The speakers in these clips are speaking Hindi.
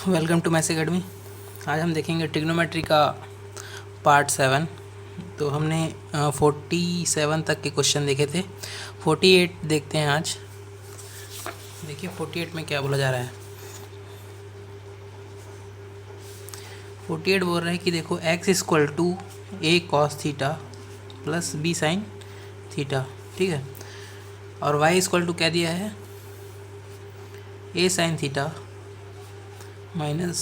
Welcome to maths academy. आज हम देखेंगे ट्रिग्नोमेट्री का पार्ट 7। तो हमने 47 तक के क्वेश्चन देखे थे। 48 देखते हैं आज। देखिए 48 में क्या बोला जा रहा है। 48 बोल रहा है कि देखो x equal to a cos theta plus b sine theta, ठीक है। और y इक्वल टू क्या दिया है, a sine theta minus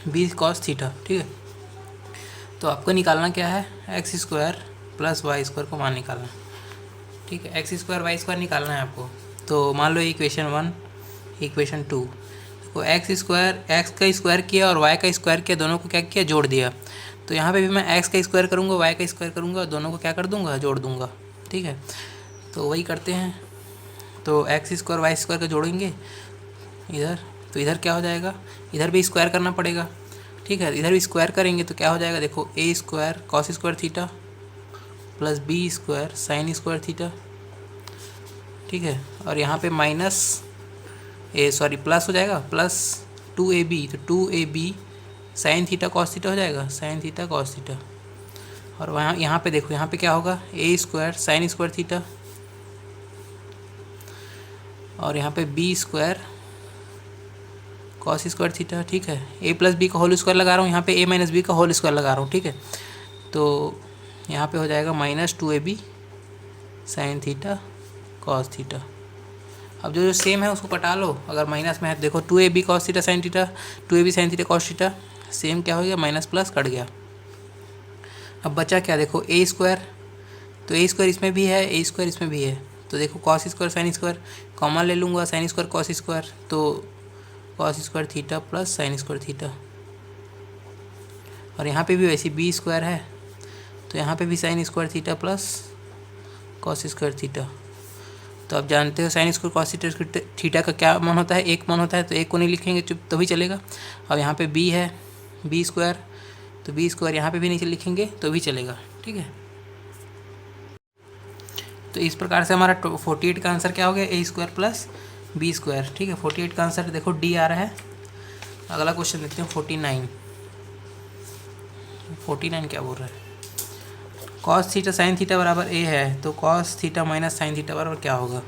B cos theta, ठीक है। तो आपको निकालना क्या है, X square plus Y square को मान निकालना है, ठीक है। एक्स स्क्वायर वाई स्क्वायर निकालना है आपको। तो मान लो इक्वेशन 1 इक्वेशन 2, तो एक्स स्क्वायर एक्स का स्क्वायर किया और वाई का स्क्वायर किया, दोनों को क्या किया, जोड़ दिया। तो यहाँ पे भी मैं एक्स का स्क्वायर करूँगा, वाई का स्क्वायर करूँगा, दोनों को क्या कर दूँगा, जोड़ दूँगा, ठीक है। तो वही करते हैं। तो एक्स स्क्वायर वाई स्क्वायर को जोड़ेंगे इधर, तो इधर क्या हो जाएगा, इधर भी स्क्वायर करना पड़ेगा, ठीक है। इधर भी स्क्वायर करेंगे तो क्या हो जाएगा, देखो a square cos square theta plus b square sine square theta, ठीक है। और यहाँ पे माइनस प्लस हो जाएगा, प्लस 2ab, तो 2ab sine theta cos theta हो जाएगा, साइन थीटा कॉस थीटा। और वहाँ यहाँ पे देखो, यहाँ पे क्या होगा, A square sine square theta और यहाँ पे B square cos square theta, ठीक है। ए प्लस बी का होल स्क्वायर लगा रहा हूँ, यहाँ पे ए माइनस बी का होल स्क्वायर लगा रहा हूँ, ठीक है। तो यहाँ पे हो जाएगा minus 2ab sine theta cos theta. अब जो सेम है उसको कटा लो, अगर माइनस में है देखो 2ab cos theta sine theta, 2ab sine theta cos theta, same क्या हो गया, माइनस प्लस कट गया। अब बचा क्या, देखो ए स्क्वायर, तो ए स्क्वायर इसमें भी है, ए स्क्वायर इसमें भी है। तो देखो cos square sine square common ले लूँगा, साइन स्क्वायर कॉस स्क्वायर, तो cos square theta plus sine square theta. और यहाँ पे भी वैसे बी स्क्वायर है, तो यहाँ पे भी sign square theta plus cos square theta. तो आप जानते हो साइन स्क्वायर कॉस थीटा का क्या मान होता है, एक मान होता है। तो एक को नहीं लिखेंगे चुप तो भी चलेगा। अब यहाँ पे बी है, बी स्क्वायर, तो बी स्क्वायर यहाँ पे भी नहीं लिखेंगे तो भी चलेगा, ठीक है। तो इस प्रकार से हमारा 48 का आंसर क्या हो गया, ए स्क्वायर प्लस बी स्क्वायर, ठीक है। 48 का आंसर देखो डी आ रहा है। अगला क्वेश्चन देखते हैं 49। 49 क्या बोल रहा है, कॉस थीटा साइन थीटा बराबर ए है, तो cos theta minus sine theta बराबर क्या होगा,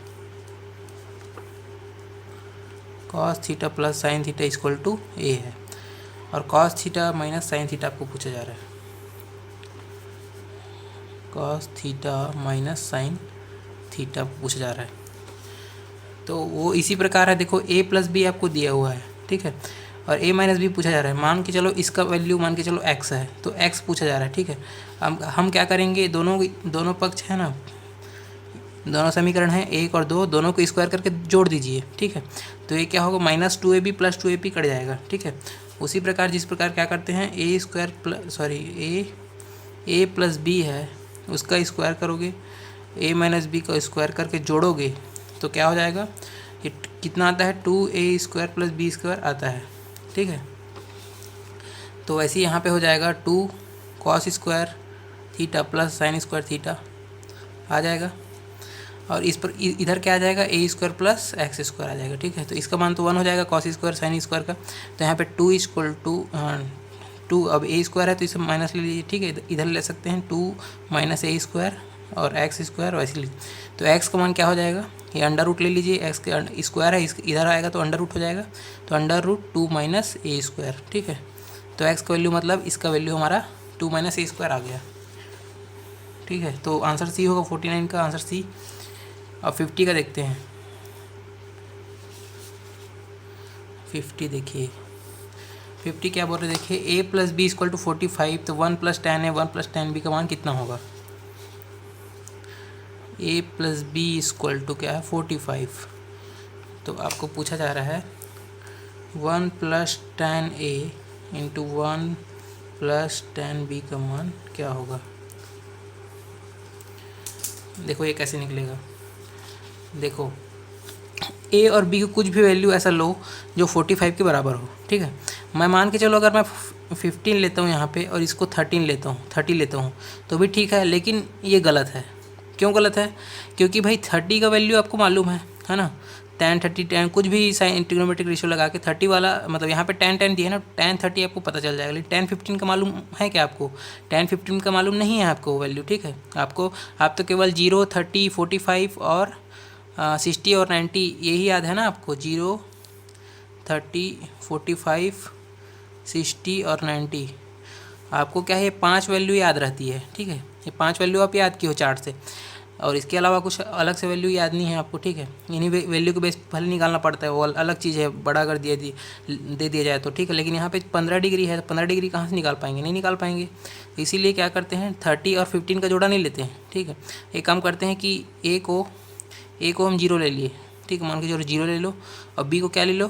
cos theta plus sine theta equal to a है। और cos theta minus sine theta आपको पूछा जा रहा है, cos theta minus sine theta पूछा जा रहा है। तो वो इसी प्रकार है, देखो ए प्लस बी आपको दिया हुआ है, ठीक है। और ए माइनस बी पूछा जा रहा है। मान के चलो इसका वैल्यू मान के चलो एक्स है, तो एक्स पूछा जा रहा है, ठीक है। हम क्या करेंगे, दोनों पक्ष है ना, दोनों समीकरण है 1 और 2, दोनों को स्क्वायर करके जोड़ दीजिए, ठीक है। तो ये क्या होगा, minus 2ab plus 2ab cut जाएगा, ठीक है। उसी प्रकार जिस प्रकार क्या करते हैं, ए स्क्वायर प्लस ए प्लस बी है उसका स्क्वायर करोगे, ए माइनस बी का स्क्वायर करके जोड़ोगे तो क्या हो जाएगा, ये कितना आता है, 2a square plus b square आता है, ठीक है। तो वैसे ही यहाँ पे हो जाएगा 2 cos square theta plus sine square theta आ जाएगा। और इस पर इधर क्या आ जाएगा, a square plus x square आ जाएगा, ठीक है। तो इसका मान तो 1 हो जाएगा कॉस स्क्वायर साइन स्क्वायर का। तो यहाँ पे 2 इक्वल टू 2, अब ए स्क्वायर है तो इसे माइनस ले लीजिए, ठीक है। इधर ले सकते हैं 2 माइनस ए स्क्वायर और एक्स स्क्वायर वैसे लीजिए। तो एक्स का मान क्या हो जाएगा, ये अंडर रूट ले लीजिए, एक्स के स्क्वायर है, इधर आएगा तो अंडर रूट हो जाएगा, तो अंडर रूट 2 माइनस ए स्क्वायर, ठीक है। तो एक्स का वैल्यू मतलब इसका वैल्यू हमारा 2 माइनस ए स्क्वायर आ गया, ठीक है। तो आंसर सी होगा 49 का आंसर सी। अब 50 का देखते हैं। 50 देखिए, 50 क्या बोल रहे हैं, देखिए ए प्लस बी इक्वल टू 45, तो 1 प्लस 10 है, 1 प्लस 10 बी का मान कितना होगा, ए प्लस बी इक्वल टू क्या है 45। तो आपको पूछा जा रहा है 1 plus 10a into 1 plus 10b का मान क्या होगा। देखो ये कैसे निकलेगा, देखो ए और बी की कुछ भी वैल्यू ऐसा लो जो 45 के बराबर हो, ठीक है। मैं मान के चलो अगर मैं 15 लेता हूँ यहाँ पे और इसको 13 लेता हूँ, 30 लेता हूँ तो भी ठीक है, लेकिन ये गलत है। क्यों गलत है, क्योंकि भाई 30 का वैल्यू आपको मालूम है ना, tan 30 tan कुछ भी साइन ट्रिग्नोमेट्रिक रेशियो लगा के 30 वाला मतलब यहाँ पे tan tan दिया है ना, tan 30 आपको पता चल जाएगा। लेकिन tan 15 का मालूम है क्या आपको? tan 15 का मालूम नहीं है आपको वैल्यू, ठीक है। आप तो केवल 0 30 45 और 60 और 90 यही याद है ना आपको, 0 30 45 60 और 90। आपको क्या है, ये 5 वैल्यू याद रहती है, ठीक है। ये 5 वैल्यू आप याद किए हो चार्ट से, और इसके अलावा कुछ अलग से वैल्यू याद नहीं है आपको, ठीक है। इन्हीं वैल्यू के बेस भले निकालना पड़ता है, वो अलग चीज़ है, बड़ा अगर दे दिया जाए तो, ठीक है। लेकिन यहाँ पे 15 डिग्री है, तो 15 डिग्री कहाँ से निकाल पाएंगे? नहीं निकाल पाएंगे। तो इसीलिए क्या करते हैं, 30 और 15 का जोड़ा नहीं लेते हैं, ठीक है। एक काम करते हैं कि ए को हम 0 ले लिए, ठीक है, मान के जो 0 ले लो, और बी को क्या ले लो,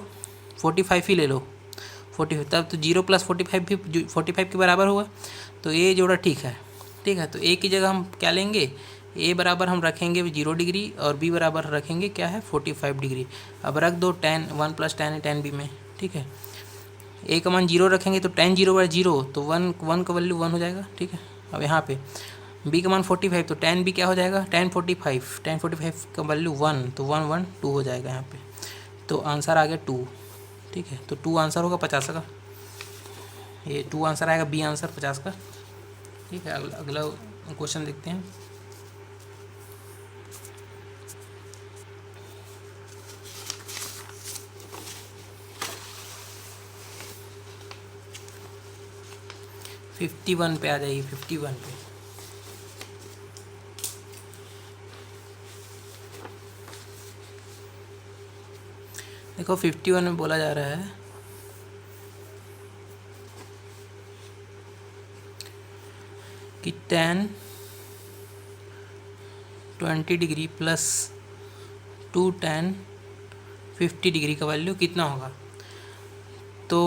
45 ही ले लो, 45, तब तो 0 + 45 भी 45 के बराबर होगा। तो ये जोड़ा ठीक है, ठीक है। तो ए की जगह हम क्या लेंगे, ए बराबर हम रखेंगे 0 डिग्री और बी बराबर रखेंगे क्या है, 45 डिग्री। अब रख दो tan 1 + tan है tan बी में, ठीक है। ए का मान 0 रखेंगे तो tan 0/0, तो 1 का वैल्यू 1 हो जाएगा, ठीक है। अब यहाँ पे बी का मान 45, तो tan बी क्या हो जाएगा, tan 45 का वैल्यू 1, तो 1 1 2 हो जाएगा यहाँ पे। तो आंसर आ गया 2, ठीक है। तो 2 आंसर होगा 50 का, ये 2 आंसर आएगा, बी आंसर 50 का, ठीक है। अगला क्वेश्चन देखते हैं। फिफ्टी 51 पे आ जाइए, 51 पे। देखो 51 में बोला जा रहा है कि tan 20 degree plus 2 tan 50 degree का वैल्यू कितना होगा। तो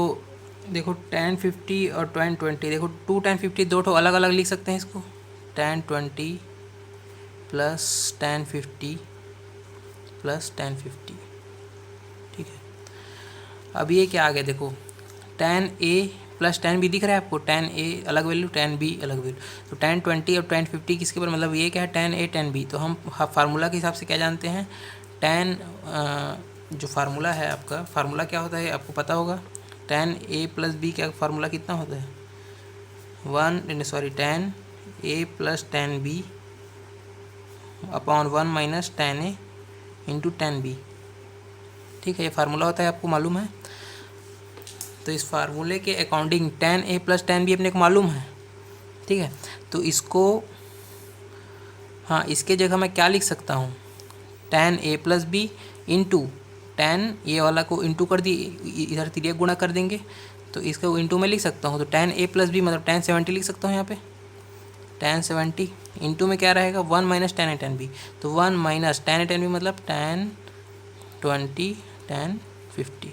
देखो tan 50 और tan 20, देखो 2 tan 50 दो ठो अलग अलग लिख सकते हैं इसको, tan 20 plus tan 50 plus tan 50, ठीक है। अब ये क्या आ गया, देखो tan A plus tan B दिख रहा है आपको, tan A अलग वैल्यू, tan B अलग वैल्यू। तो tan 20 और tan 50 किसके पर, मतलब ये क्या है, tan A tan B। तो हम फार्मूला के हिसाब से क्या जानते हैं, tan जो फार्मूला है आपका, फार्मूला क्या होता है आपको पता होगा, tan A प्लस B क्या फार्मूला कितना होता है, tan A plus tan B upon 1 minus tan A into tan B, ठीक है। ये फार्मूला होता है, आपको मालूम है। तो इस फार्मूले के according tan A plus tan B अपने को मालूम है, ठीक है। तो इसको, हाँ, इसके जगह मैं क्या लिख सकता हूँ, tan A plus B into tan, ये वाला को इंटू कर दी, इधर तिरिया गुणा कर देंगे, तो इसको इंटू में लिख सकता हूँ। तो tan A प्लस बी मतलब tan 70 लिख सकता हूँ यहाँ पे, tan 70 इंटू में क्या रहेगा, 1 minus tan A tan B। तो 1 minus tan A tan B मतलब tan 20 tan 50,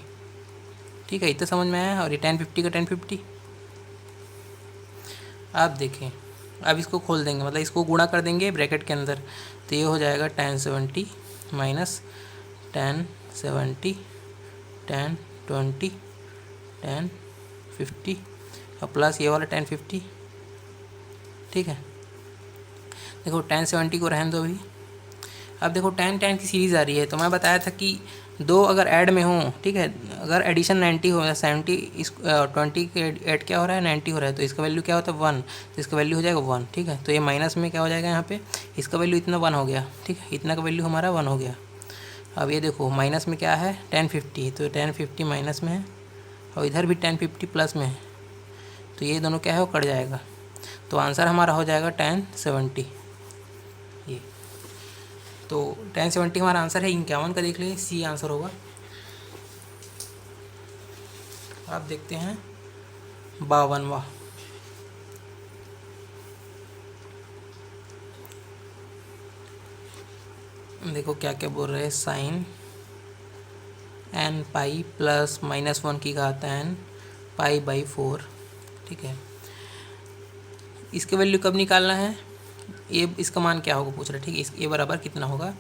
ठीक है। इतना समझ में आया। और ये tan 50 का tan 50, आप देखें, अब इसको खोल देंगे, मतलब इसको गुणा कर देंगे ब्रैकेट के अंदर, तो ये हो जाएगा tan 70 minus tan 70 tan 20 tan 50 और प्लस ये वाला tan 50, ठीक है। देखो tan 70 को रहने दो अभी। अब देखो tan की सीरीज़ आ रही है, तो मैं बताया था कि दो अगर ऐड में हो, ठीक है, अगर एडिशन 90 हो, 70 इस 20 के ऐड क्या हो रहा है, 90 हो रहा है, तो इसका वैल्यू क्या होता है 1, तो इसका वैल्यू हो जाएगा 1, ठीक है। तो ये माइनस में क्या हो जाएगा, यहाँ पे इसका वैल्यू इतना 1 हो गया, ठीक है, इतना का वैल्यू हमारा 1 हो गया। अब ये देखो माइनस में क्या है, tan 50, तो tan 50 माइनस में है और इधर भी tan 50 प्लस में है, तो ये दोनों क्या है, वो कट जाएगा। तो आंसर हमारा हो जाएगा tan 70। ये तो tan 70 हमारा आंसर है। 51 का देख लीजिए, सी आंसर होगा। आप देखते हैं 52वां। देखो क्या क्या बोल रहे हैं, साइन n पाई प्लस -1 की घात n पाई/4, ठीक है। इसके वैल्यू कब निकालना है, ये इसका मान क्या होगा पूछ रहे, ठीक है। ये बराबर कितना होगा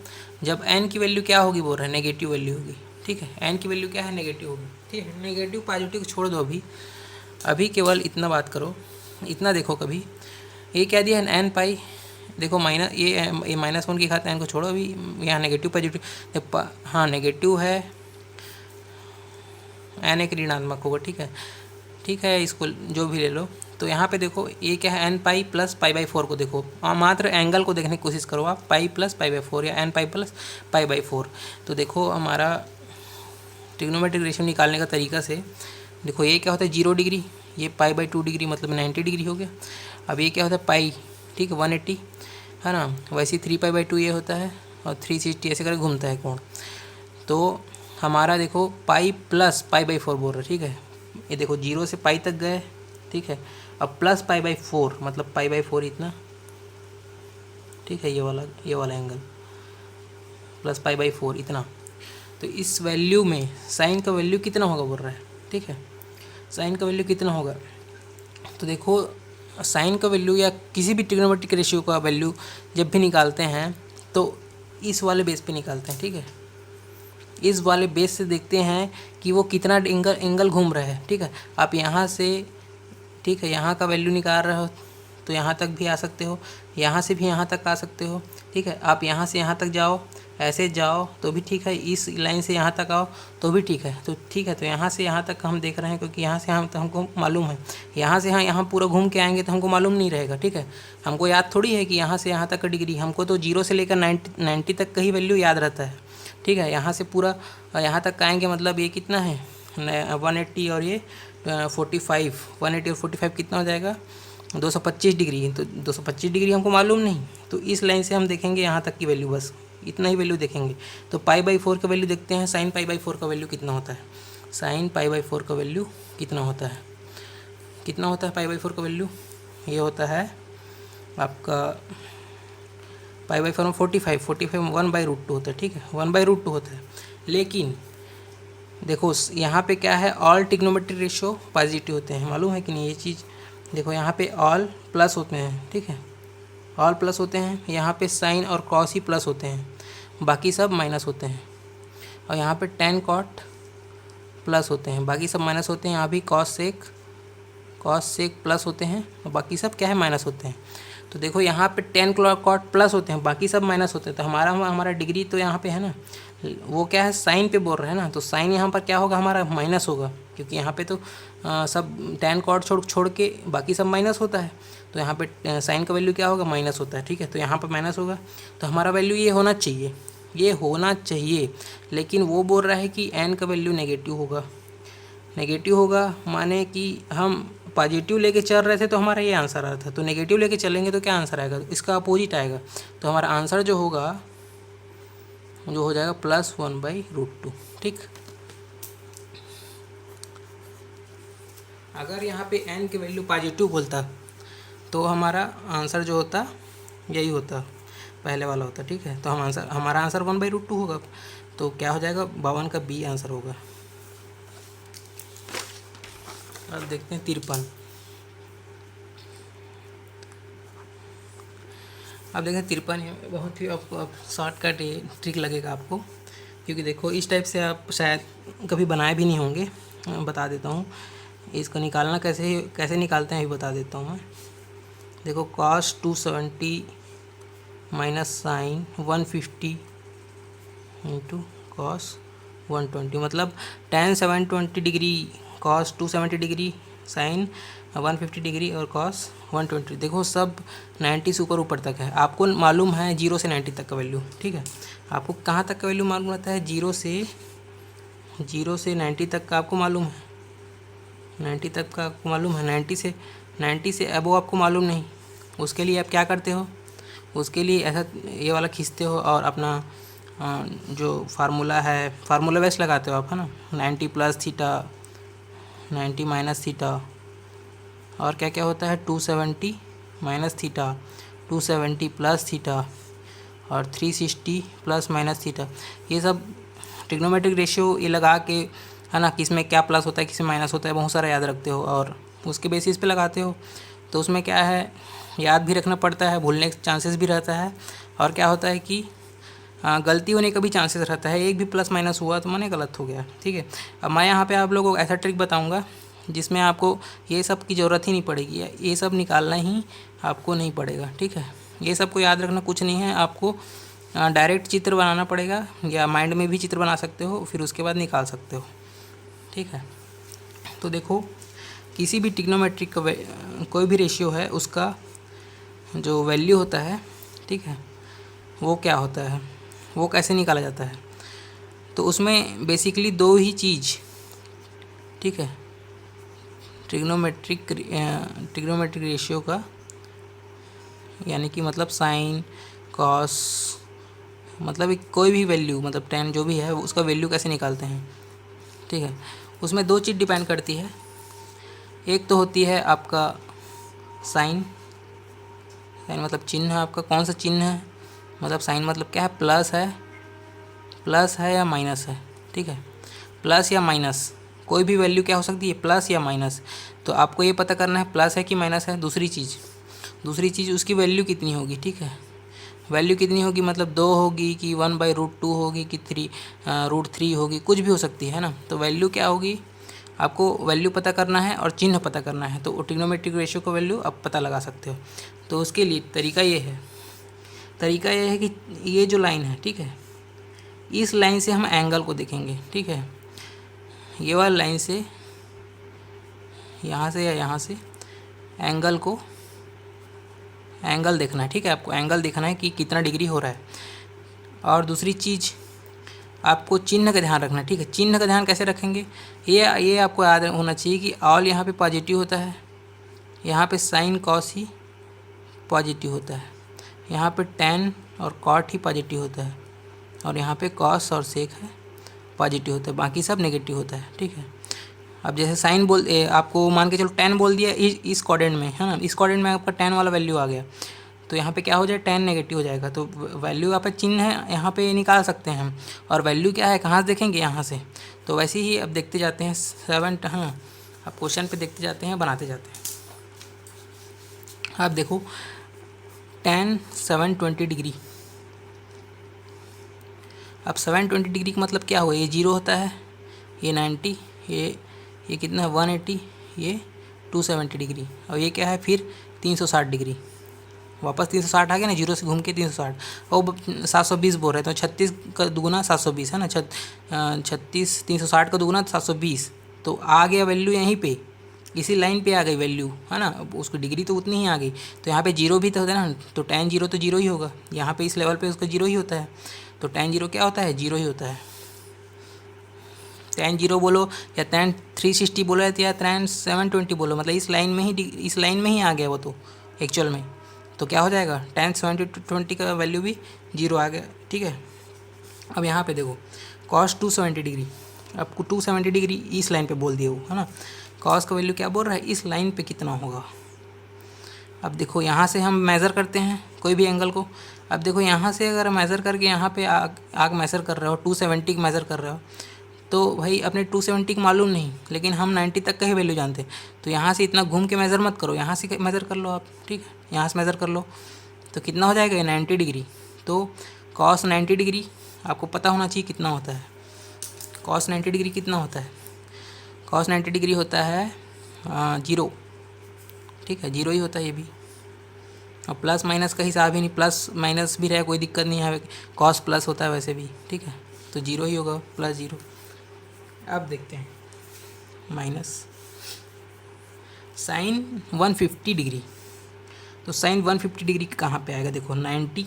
जब n की वैल्यू क्या होगी, बोल रहे हैं नेगेटिव वैल्यू होगी, ठीक है। n की वैल्यू क्या है, नेगेटिव होगी, ठीक है। नेगेटिव पॉजिटिव को छोड़ दो, अभी केवल इतना बात करो, इतना देखो। कभी ये क्या दिया है, n पाई देखो माइनस ये -1 की खाते हैं, इनको छोड़ो अभी, यहाँ नेगेटिव पॉजिटिव, हाँ नेगेटिव है, n एक ऋणात्मक होगा, ठीक है, इसको जो भी ले लो। तो यहाँ पे देखो ये क्या है, n pi plus pi by 4 को देखो, मात्र एंगल को देखने की कोशिश करो आप, पाई प्लस पाई बाई 4 या n pi plus pi by 4। तो देखो हमारा ट्रिग्नोमेट्रिक रेशियो निकालने का तरीका से देखो, ये क्या होता है 0 डिग्री, ये पाई बाई 2 डिग्री मतलब 90 डिग्री हो गया। अब ये क्या होता है पाई, ठीक है 180 है ना, वैसे 3 पाई बाई 2 ये होता है, और 360 ऐसे करके घूमता है कोण। तो हमारा देखो पाई प्लस पाई बाई 4 बोल रहे, ठीक है, ये देखो 0 से पाई तक गए, ठीक है, अब प्लस पाई बाई 4 मतलब पाई बाई 4 इतना, ठीक है, ये वाला एंगल प्लस पाई बाई 4 इतना। तो इस वैल्यू में साइन का वैल्यू कितना होगा बोल रहा है, ठीक है, साइन का वैल्यू कितना होगा। तो देखो साइन का वैल्यू या किसी भी ट्रिग्नोमेट्रिक रेशियो का वैल्यू जब भी निकालते हैं तो इस वाले बेस पे निकालते हैं, ठीक है, इस वाले बेस से देखते हैं कि वो कितना एंगल घूम रहा है, ठीक है। आप यहाँ से, ठीक है, यहाँ का वैल्यू निकाल रहे हो तो यहाँ तक भी आ सकते हो, यहाँ से भी यहाँ तक आ सकते हो, ठीक है। आप यहाँ से यहाँ तक जाओ, ऐसे जाओ तो भी ठीक है, इस लाइन से यहाँ तक आओ तो भी ठीक है। तो ठीक है, तो यहाँ से यहाँ तक हम देख रहे हैं क्योंकि यहाँ से हम तो हमको मालूम है, यहाँ से यहाँ पूरा घूम के आएंगे तो हमको मालूम नहीं रहेगा, ठीक है। हमको याद थोड़ी है कि यहाँ से यहाँ तक का डिग्री, हमको तो 0 से लेकर 90 तक का ही वैल्यू याद रहता है, ठीक है। यहाँ से पूरा यहाँ तक आएंगे मतलब ये कितना है 180 और ये 45, 180 और 45 कितना हो जाएगा 225 डिग्री। तो 225 डिग्री हमको मालूम नहीं, तो इस लाइन से हम देखेंगे यहाँ तक की वैल्यू, बस इतना ही वैल्यू देखेंगे। तो पाई बाई 4 का वैल्यू देखते हैं, साइन पाई बाई 4 का वैल्यू कितना होता है, साइन पाई बाई 4 का वैल्यू कितना होता है, कितना होता है पाई बाई 4 का वैल्यू, ये होता है आपका पाई बाई 4 में 45 1/√2 होता है, ठीक है, 1/√2 होता है। लेकिन देखो यहाँ पे क्या है, ऑल ट्रिग्नोमेट्रिक रेशियो पॉजिटिव होते हैं, मालूम है कि नहीं ये चीज़। देखो यहाँ पे ऑल प्लस होते हैं, ठीक है, ऑल प्लस होते हैं, यहाँ पे साइन और कॉस ही प्लस होते हैं, बाकी सब माइनस होते हैं। और यहाँ पे टेन कॉट प्लस होते हैं, बाकी सब माइनस होते हैं। यहाँ भी कॉस सेक प्लस होते हैं और बाकी सब क्या है माइनस होते हैं। तो देखो यहाँ पे टेन कॉट प्लस होते हैं, बाकी सब माइनस होते हैं। तो हमारा डिग्री तो यहाँ पे है ना, वो क्या है साइन पे बोल रहे हैं ना, तो साइन यहाँ पर क्या होगा हमारा माइनस होगा, क्योंकि यहाँ पे तो सब टेन कॉट छोड़ के बाकी सब माइनस होता है। तो यहाँ पे साइन का वैल्यू क्या होगा माइनस होता है, ठीक है। तो यहाँ पर माइनस होगा, तो हमारा वैल्यू ये होना चाहिए, लेकिन वो बोल रहा है कि n का वैल्यू नेगेटिव होगा, माने कि हम पॉजिटिव लेके चल रहे थे तो हमारा ये आंसर आ रहा था, तो नेगेटिव लेके चलेंगे तो क्या आंसर आएगा, इसका अपोजिट आएगा। तो हमारा आंसर जो हो जाएगा +1/√2, ठीक। अगर यहाँ पे n की वैल्यू पॉजिटिव बोलता तो हमारा आंसर जो होता यही होता, पहले वाला होता, ठीक है। तो हमारा आंसर 1/√2 होगा। तो क्या हो जाएगा 52 का बी आंसर होगा। अब देखते हैं 53। अब देखें 53 बहुत ही आपको शॉर्टकट ये ट्रिक लगेगा आपको, क्योंकि देखो इस टाइप से आप शायद कभी बनाए भी नहीं होंगे। बता देता हूँ इसको निकालना कैसे निकालते हैं, ये बता देता हूँ मैं। देखो cos 270 minus sine 150 into cos 120, मतलब tan 720 degree, cos 270 degree, sine 150 degree और cos 120। देखो सब 90 से ऊपर तक है। आपको मालूम है 0 से 90 तक का वैल्यू, ठीक है। आपको कहाँ तक का वैल्यू मालूम रहता है, 0 से 90 तक का आपको मालूम है, 90 तक का आपको मालूम है, 90 से अब वो आपको मालूम नहीं। उसके लिए आप क्या करते हो, उसके लिए ऐसा ये वाला खींचते हो और अपना जो फार्मूला है, फार्मूला बेस लगाते हो आप, है ना, 90 प्लस थीटा, 90 माइनस थीटा, और क्या क्या होता है 270 माइनस थीटा, 270 प्लस थीटा और 360 प्लस माइनस थीटा। ये सब ट्रिग्नोमेट्रिक रेशियो ये लगा के, है ना, किस में क्या प्लस होता है किस में माइनस होता है, बहुत सारा याद रखते हो और उसके बेसिस पे लगाते हो। तो उसमें क्या है याद भी रखना पड़ता है, भूलने के चांसेस भी रहता है, और क्या होता है कि गलती होने का भी चांसेस रहता है। एक भी प्लस माइनस हुआ तो माने गलत हो गया, ठीक है। अब मैं यहाँ पे आप लोगों को ऐसा ट्रिक बताऊँगा जिसमें आपको ये सब की ज़रूरत ही नहीं पड़ेगी, ये सब निकालना ही आपको नहीं पड़ेगा, ठीक है। ये सबको याद रखना कुछ नहीं है, आपको डायरेक्ट चित्र बनाना पड़ेगा या माइंड में भी चित्र बना सकते हो, फिर उसके बाद निकाल सकते हो। ठीक है, तो देखो किसी भी ट्रिग्नोमेट्रिक का कोई भी रेशियो है उसका जो वैल्यू होता है, ठीक है, वो क्या होता है, वो कैसे निकाला जाता है। तो उसमें बेसिकली दो ही चीज़, ठीक है, ट्रिग्नोमेट्रिक रेशियो का यानी कि मतलब साइन कॉस, मतलब कोई भी वैल्यू, मतलब टेन जो भी है उसका वैल्यू कैसे निकालते हैं। ठीक है, उसमें दो चीज़ डिपेंड करती है। एक तो होती है आपका साइन, साइन मतलब चिन्ह आपका कौन सा चिन्ह है, मतलब साइन मतलब क्या है, प्लस है या माइनस है। ठीक है, प्लस या माइनस, कोई भी वैल्यू क्या हो सकती है, प्लस या माइनस। तो आपको ये पता करना है प्लस है कि माइनस है। दूसरी चीज़ उसकी वैल्यू कितनी होगी। ठीक है, वैल्यू कितनी होगी मतलब 2 होगी कि 1/√2 होगी कि √3 होगी, कुछ भी हो सकती है ना। तो वैल्यू क्या होगी, आपको वैल्यू पता करना है और चिन्ह पता करना है, तो ट्रिग्नोमेट्रिक रेशियो का वैल्यू आप पता लगा सकते हो। तो उसके लिए तरीका ये है कि ये जो लाइन है, ठीक है, इस लाइन से हम एंगल को देखेंगे। ठीक है, ये वाली लाइन से यहाँ से या यहाँ से एंगल देखना है। ठीक है, आपको एंगल देखना है कि कितना डिग्री हो रहा है। और दूसरी चीज़ आपको चिन्ह का ध्यान रखना है। ठीक है, चिन्ह का ध्यान कैसे रखेंगे, ये आपको याद होना चाहिए कि ऑल यहाँ पे पॉजिटिव होता है, यहाँ पे साइन कॉस ही पॉजिटिव होता है, यहाँ पे टेन और कॉट ही पॉजिटिव होता है, और यहाँ पे कॉस और सेक है पॉजिटिव होता है, बाकी सब नेगेटिव होता है। ठीक है, अब जैसे साइन आपको मान के चलो 10 बोल दिया इस क्वाड्रेंट में, है ना, इस क्वाड्रेंट में आपका 10 वाला वैल्यू आ गया, तो यहाँ पे क्या हो जाए, 10 नेगेटिव हो जाएगा। तो वैल्यू यहाँ पे चिन्ह है, यहाँ पे निकाल सकते हैं हम। और वैल्यू क्या है, कहाँ से देखेंगे, यहाँ से। तो वैसे ही अब देखते जाते हैं 7, हाँ, अब क्वेश्चन पे देखते जाते हैं, बनाते जाते हैं। आप देखो tan 720 डिग्री, अब 720 डिग्री का मतलब क्या हुआ, ये 0 होता है, ये 90, ये कितना है 180, ये 270 डिग्री, और ये क्या है फिर 360 डिग्री, वापस 360 आ गया ना, 0 से घूम के 360, और 720 बोल रहे हैं, तो 36 का दुगुना 720 है ना, 36 360 का दुगुना 720, तो आ गया वैल्यू यहीं पे, इसी लाइन पे आ गई वैल्यू, है ना। उसकी डिग्री तो उतनी ही आ गई, तो यहाँ पे 0 भी तो होता है ना, तो tan 0 तो 0 ही होगा, यहाँ पे इस लेवल पे उसका 0 ही होता है, तो tan 0 क्या होता है, 0 ही होता है। tan 0 बोलो या tan 360 बोलो या tan 720 बोलो, मतलब इस लाइन में ही आ गया वो तो एक्चुअल में, तो क्या हो जाएगा, tan 720 का वैल्यू भी 0 आ गया। ठीक है, अब यहाँ पे देखो cos 270 डिग्री, आपको 270 डिग्री इस लाइन पे बोल दिए वो, है ना, cos का वैल्यू क्या बोल रहा है, इस लाइन पे कितना होगा। अब देखो यहाँ से हम मेज़र करते हैं कोई भी एंगल को। अब देखो यहाँ से अगर मेज़र करके यहाँ पे आग मेज़र कर रहे हो, 270 की मेज़र कर रहे हो, तो भाई अपने 270 की मालूम नहीं, लेकिन हम 90 तक का ही वैल्यू जानते हैं, तो यहाँ से इतना घूम के मेज़र मत करो, यहाँ से मेज़र कर लो आप। ठीक है, यहाँ से मेज़र कर लो, तो कितना हो जाएगा, 90 डिग्री। तो cos 90 डिग्री आपको पता होना चाहिए कितना होता है, cos 90 डिग्री कितना होता है, cos 90 डिग्री होता है 0। ठीक है, 0 ही होता है ये भी, और प्लस माइनस का हिसाब ही नहीं, प्लस माइनस भी रहे कोई दिक्कत नहीं है, cos प्लस होता है वैसे भी। ठीक है, तो 0 ही होगा, +0। अब देखते हैं माइनस साइन 150 डिग्री, तो साइन 150 डिग्री कहाँ पे आएगा, देखो 90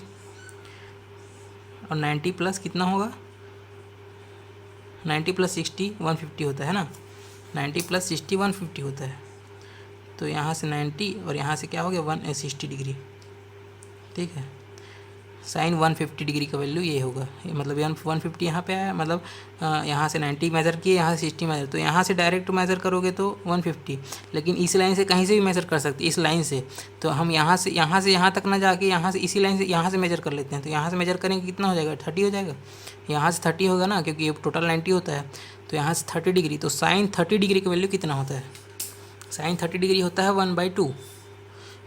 और 90 प्लस कितना होगा, 90 + 60 150 होता है ना, 90 + 60 150 होता है, तो यहाँ से 90 और यहाँ से क्या हो गया 160 डिग्री। ठीक है, साइन 150 डिग्री का वैल्यू ये होगा, मतलब 150 यहाँ पे आया, मतलब यहाँ से 90 मेज़र किए, यहाँ से 60 मेज़र, तो यहाँ से डायरेक्ट मेज़र करोगे तो 150, लेकिन इस लाइन से कहीं से भी मेज़र कर सकते, इस लाइन से। तो हम यहाँ से यहाँ तक ना जाके यहाँ से इसी लाइन से यहाँ से मेज़र कर लेते हैं, तो यहाँ से मेज़र करेंगे कितना हो जाएगा, 30 हो जाएगा, यहाँ से 30 होगा ना, क्योंकि ये टोटल 90 होता है, तो यहाँ से 30 डिग्री, तो साइन 30 डिग्री का वैल्यू कितना होता है, साइन 30 डिग्री होता है 1/2।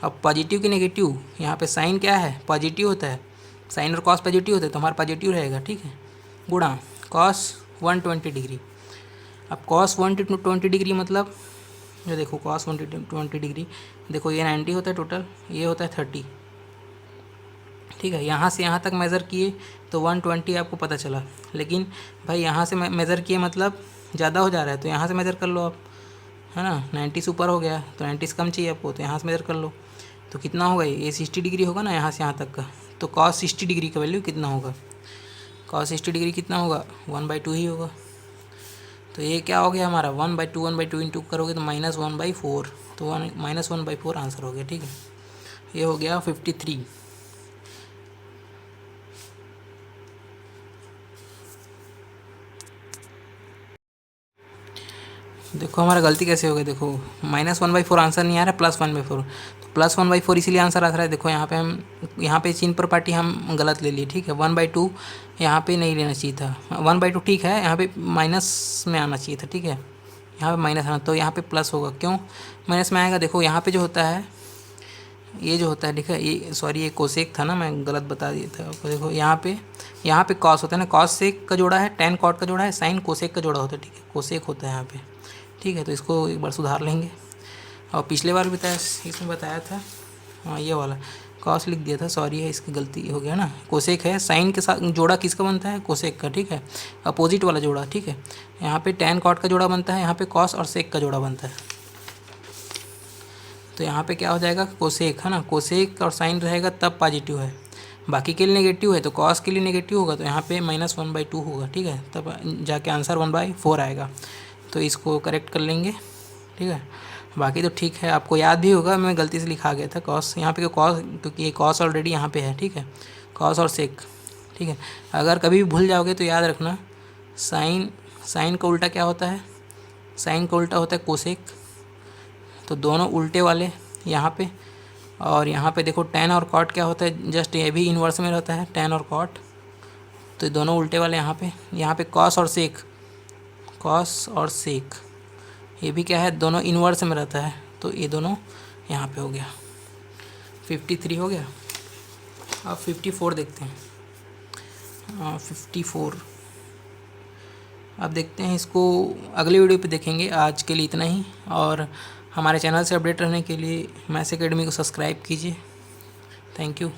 अब पॉजिटिव की नेगेटिव, यहाँ पे साइन क्या है, पॉजिटिव होता है, साइन और कॉस पॉजिटिव होता है, तो हमारा पॉजिटिव रहेगा। ठीक है, गुणा कॉस 120 डिग्री। अब कॉस 120 डिग्री मतलब ये देखो, कॉस 120 डिग्री, देखो ये 90 होता है टोटल, ये होता है 30, ठीक है। यहाँ से यहाँ तक मेज़र किए तो 120 आपको पता चला, लेकिन भाई यहाँ से मेज़र किए मतलब ज़्यादा हो जा रहा है, तो यहाँ से मेज़र कर लो आप, है ना। 90 से ऊपर हो गया तो 90 से कम चाहिए आपको, तो यहाँ से मेज़र कर लो। तो कितना होगा ये 60 डिग्री होगा ना यहाँ से यहाँ तक का, तो cos 60 डिग्री का वैल्यू कितना होगा, cos 60 डिग्री कितना होगा 1/2 ही होगा। तो ये क्या हो गया हमारा 1/2 इंटू करोगे तो -1/4, तो -1/4 आंसर हो गया। ठीक है, ये हो गया 53। देखो हमारा गलती कैसे हो गई, देखो -1/4 आंसर नहीं आ रहा है, +1/4, तो +1/4 इसीलिए आंसर आ रहा है। देखो यहाँ पे हम, यहाँ पे चिन्ह पर पार्टी हम गलत ले लिए। ठीक है, 1/2 यहाँ पे नहीं लेना चाहिए था, 1/2 ठीक है, यहाँ पे माइनस में आना चाहिए था। ठीक है, यहाँ पे माइनस आना, तो यहाँ पे प्लस होगा। क्यों माइनस में आएगा, देखो यहाँ पे जो होता है, ये जो होता है, ठीक है, ये सॉरी ये कोसेक था ना, मैं गलत बता दिया था आपको। देखो यहाँ पे कॉस होता है ना, कॉस सेक का जोड़ा है, टेन कॉट का जोड़ा है, साइन कोसेक का जोड़ा होता है। ठीक है, कोसेक होता है यहाँ पे। ठीक है, तो इसको एक बार सुधार लेंगे। और पिछले बार बताया, इसमें बताया था, हाँ ये वाला कॉस लिख दिया था, सॉरी है, इसकी गलती हो गया ना। कोसेक है, साइन के साथ जोड़ा किसका बनता है, कोसेक का। ठीक है, अपोजिट वाला जोड़ा। ठीक है, यहाँ पे टेन कॉट का जोड़ा बनता है, यहाँ पे कॉस और सेक का जोड़ा बनता है। तो यहाँ पे क्या हो जाएगा, कोसेक, है ना, कोसेक और साइन रहेगा तब पॉजिटिव है, बाकी के लिए नेगेटिव है, तो कॉस के लिए नेगेटिव होगा, तो यहाँ पे -1/2 होगा। ठीक है, तब जाके आंसर 1/4 आएगा। तो इसको करेक्ट कर लेंगे। ठीक है, बाकी तो ठीक है, आपको याद भी होगा, मैं गलती से लिखा गया था कॉस यहाँ पे, कॉस क्योंकि ये कॉस ऑलरेडी यहाँ पे है। ठीक है, कॉस और सेक। ठीक है, अगर कभी भी भूल जाओगे तो याद रखना, साइन का उल्टा क्या होता है, साइन का उल्टा होता है कोसेक। तो दोनों उल्टे वाले यहाँ पे, और यहाँ पे देखो टेन और कॉट क्या होता है, जस्ट ये भी इन्वर्स में रहता है, टेन और कॉट। तो दोनों उल्टे वाले यहाँ पे कॉस और सेक, कॉस और सेक, ये भी क्या है, दोनों इन्वर्स में रहता है, तो ये दोनों यहाँ पे हो गया। 53 हो गया। अब 54 देखते हैं। 54 अब देखते हैं, इसको अगले वीडियो पे देखेंगे। आज के लिए इतना ही, और हमारे चैनल से अपडेट रहने के लिए मैथ्स एकेडमी को सब्सक्राइब कीजिए। Thank you.